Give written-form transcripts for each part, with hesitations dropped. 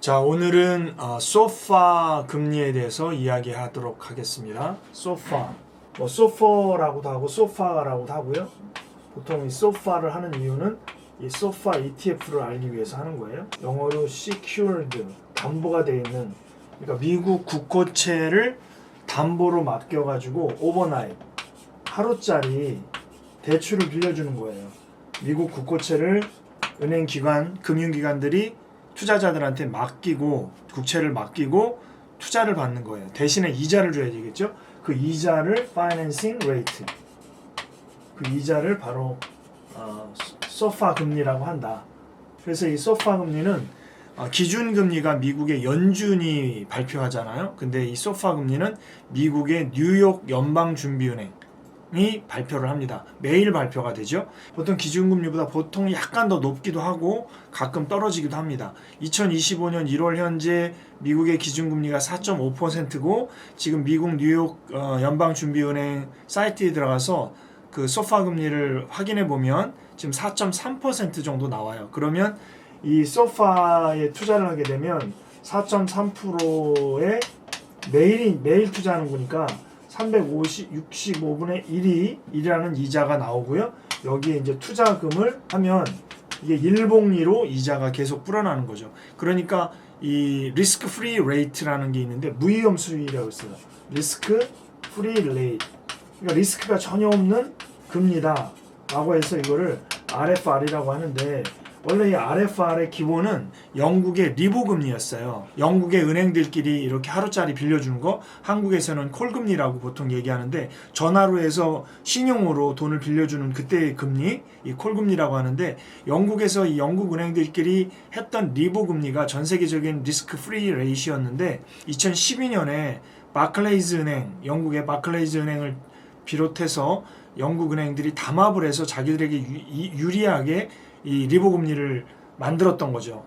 자, 오늘은 소파 금리에 대해서 이야기하도록 하겠습니다. 소파, 소퍼라고도 하고 소파라고도 하고요. 보통 이 소파를 하는 이유는 이 소파 ETF를 알기 위해서 하는 거예요. 영어로 secured, 담보가 되어 있는, 그러니까 미국 국고채를 담보로 맡겨가지고 오버나잇, 하루짜리 대출을 빌려주는 거예요. 미국 국고채를 은행기관, 금융기관들이 투자자들한테 맡기고, 국채를 맡기고 투자를 받는 거예요. 대신에 이자를 줘야 되겠죠. 그 이자를 financing rate, 그 이자를 바로 소파 금리라고 한다. 그래서 이 소파 금리는 기준금리가 미국의 연준이 발표하잖아요. 근데 이 소파 금리는 미국의 뉴욕 연방준비은행이 발표를 합니다. 매일 발표가 되죠. 보통 기준금리보다 보통 약간 더 높기도 하고 가끔 떨어지기도 합니다. 2025년 1월 현재 미국의 기준금리가 4.5%고 지금 미국 뉴욕 연방준비은행 사이트에 들어가서 그 소파 금리를 확인해 보면 지금 4.3% 정도 나와요. 그러면 이 소파에 투자를 하게 되면 4.3%에 매일 투자하는 거니까 365분의 1이라는 이자가 나오고요. 여기에 이제 투자금을 하면 이게 일봉리로 이자가 계속 불어나는 거죠. 그러니까 이 리스크 프리 레이트라는 게 있는데 무위험 수익이라고 했어요. 리스크 프리 레이트. 그러니까 리스크가 전혀 없는 금리다 라고 해서 이거를 RFR이라고 하는데, 원래 이 RFR의 기본은 영국의 리보 금리였어요. 영국의 은행들끼리 이렇게 하루짜리 빌려주는 거, 한국에서는 콜금리라고 보통 얘기하는데, 전화로 해서 신용으로 돈을 빌려주는 그때의 금리, 이 콜금리라고 하는데, 영국에서 이 영국 은행들끼리 했던 리보 금리가 전 세계적인 리스크 프리 레이시였는데, 2012년에 바클레이즈 은행, 영국의 바클레이즈 은행을 비롯해서 영국 은행들이 담합을 해서 자기들에게 유리하게 이 리보 금리를 만들었던 거죠.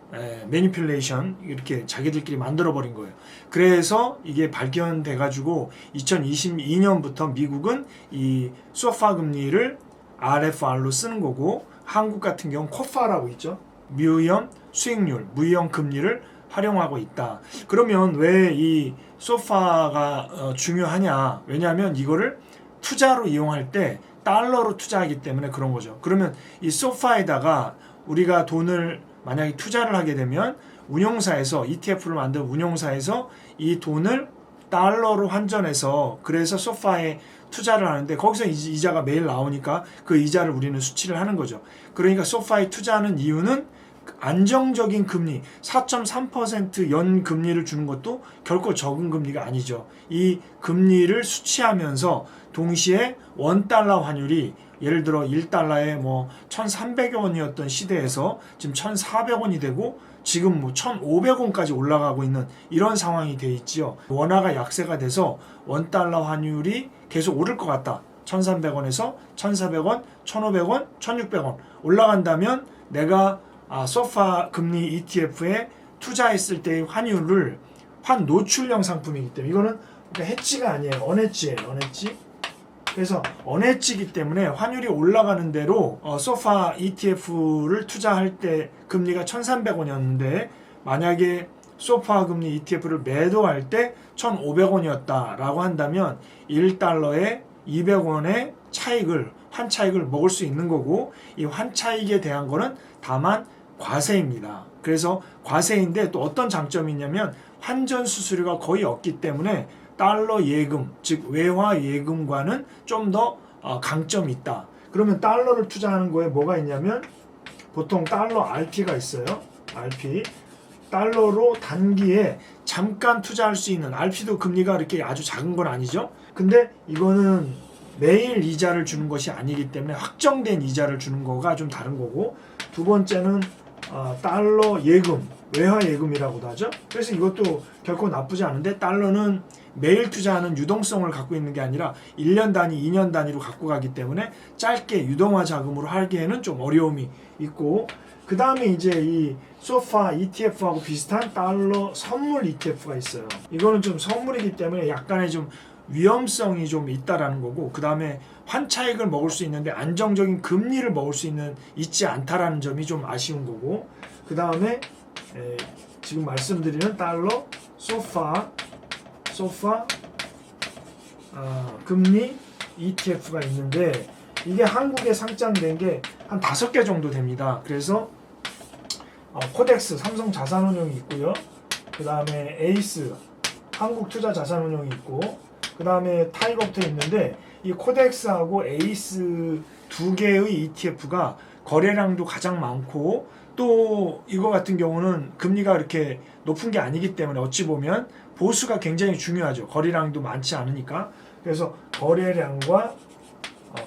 매니퓰레이션, 이렇게 자기들끼리 만들어버린 거예요. 그래서 이게 발견돼 가지고 2022년부터 미국은 이 소파 금리를 RFR로 쓰는 거고, 한국 같은 경우는 코파라고 있죠. 무위험 수익률, 무위험 금리를 활용하고 있다. 그러면 왜 이 소파가 중요하냐? 왜냐하면 이거를 투자로 이용할 때 달러로 투자하기 때문에 그런 거죠. 그러면 이 소파에다가 우리가 돈을 만약에 투자를 하게 되면 운용사에서, ETF를 만든 운용사에서 이 돈을 달러로 환전해서, 그래서 소파에 투자를 하는데 거기서 이자가 매일 나오니까 그 이자를 우리는 수취를 하는 거죠. 그러니까 소파에 투자하는 이유는 안정적인 금리, 4.3% 연금리를 주는 것도 결코 적은 금리가 아니죠. 이 금리를 수취하면서 동시에 $1 환율이 예를 들어 1달러에 1,300원이었던 시대에서 지금 1,400원이 되고 지금 1,500원까지 올라가고 있는 이런 상황이 돼 있지요. 원화가 약세가 돼서 $1 환율이 계속 오를 것 같다. 1,300원에서 1,400원, 1,500원, 1,600원 올라간다면 내가 소파 금리 ETF에 투자했을 때의 환율을 환노출형 상품이기 때문에 이거는 해치가 아니에요. 언해치예요. 언해치. 그래서 언해치기 때문에 환율이 올라가는 대로 소파 ETF를 투자할 때 금리가 1,300원이었는데 만약에 소파 금리 ETF를 매도할 때 1,500원이었다라고 한다면 1달러에 200원의 차익을, 환차익을 먹을 수 있는 거고, 이 환차익에 대한 거는 다만 과세입니다. 그래서 과세인데 또 어떤 장점이 있냐면 환전 수수료가 거의 없기 때문에 달러 예금, 즉 외화 예금과는 좀 더 강점이 있다. 그러면 달러를 투자하는 거에 뭐가 있냐면 보통 달러 RP가 있어요. RP. 달러로 단기에 잠깐 투자할 수 있는, RP도 금리가 이렇게 아주 작은 건 아니죠. 근데 이거는 매일 이자를 주는 것이 아니기 때문에 확정된 이자를 주는 거가 좀 다른 거고, 두 번째는 달러 예금, 외화 예금이라고도 하죠. 그래서 이것도 결코 나쁘지 않은데, 달러는 매일 투자하는 유동성을 갖고 있는 게 아니라 1년 단위, 2년 단위로 갖고 가기 때문에 짧게 유동화 자금으로 하기에는 좀 어려움이 있고, 그 다음에 이제 이 소파 ETF하고 비슷한 달러 선물 ETF가 있어요. 이거는 좀 선물이기 때문에 약간의 좀 위험성이 좀 있다라는 거고, 그 다음에 환차익을 먹을 수 있는데 안정적인 금리를 먹을 수 있지 않다라는 점이 좀 아쉬운 거고, 그 다음에 지금 말씀드리는 달러 소파 금리 ETF가 있는데 이게 한국에 상장된 게 한 5개 정도 됩니다. 그래서 코덱스 삼성 자산운용이 있고요. 그 다음에 에이스 한국투자자산운용이 있고 그 다음에 타이거부터 있는데 이 코덱스하고 에이스 두 개의 ETF가 거래량도 가장 많고 또 이거 같은 경우는 금리가 이렇게 높은 게 아니기 때문에 어찌 보면 보수가 굉장히 중요하죠. 거래량도 많지 않으니까. 그래서 거래량과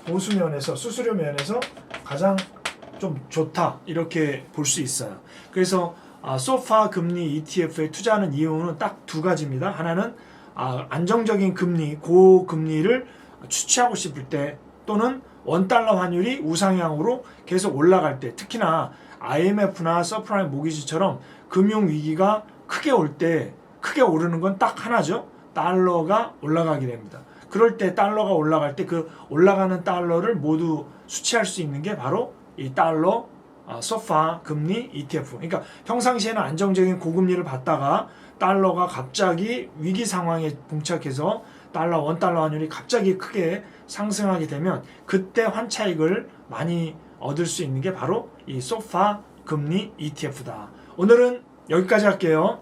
보수 면에서 수수료 면에서 가장 좀 좋다 이렇게 볼 수 있어요. 그래서 소파 금리 ETF에 투자하는 이유는 딱 두 가지입니다. 하나는 안정적인 금리, 고금리를 취취하고 싶을 때 또는 원달러 환율이 우상향으로 계속 올라갈 때 특히나 IMF나 서프라임 모기지처럼 금융위기가 크게 올 때 크게 오르는 건 딱 하나죠. 달러가 올라가게 됩니다. 그럴 때 달러가 올라갈 때 그 올라가는 달러를 모두 수취할 수 있는 게 바로 이 달러 소파 금리 ETF. 그러니까 평상시에는 안정적인 고금리를 받다가 달러가 갑자기 위기 상황에 봉착해서 원달러 환율이 갑자기 크게 상승하게 되면 그때 환차익을 많이 얻을 수 있는 게 바로 이 소파 금리 ETF다. 오늘은 여기까지 할게요.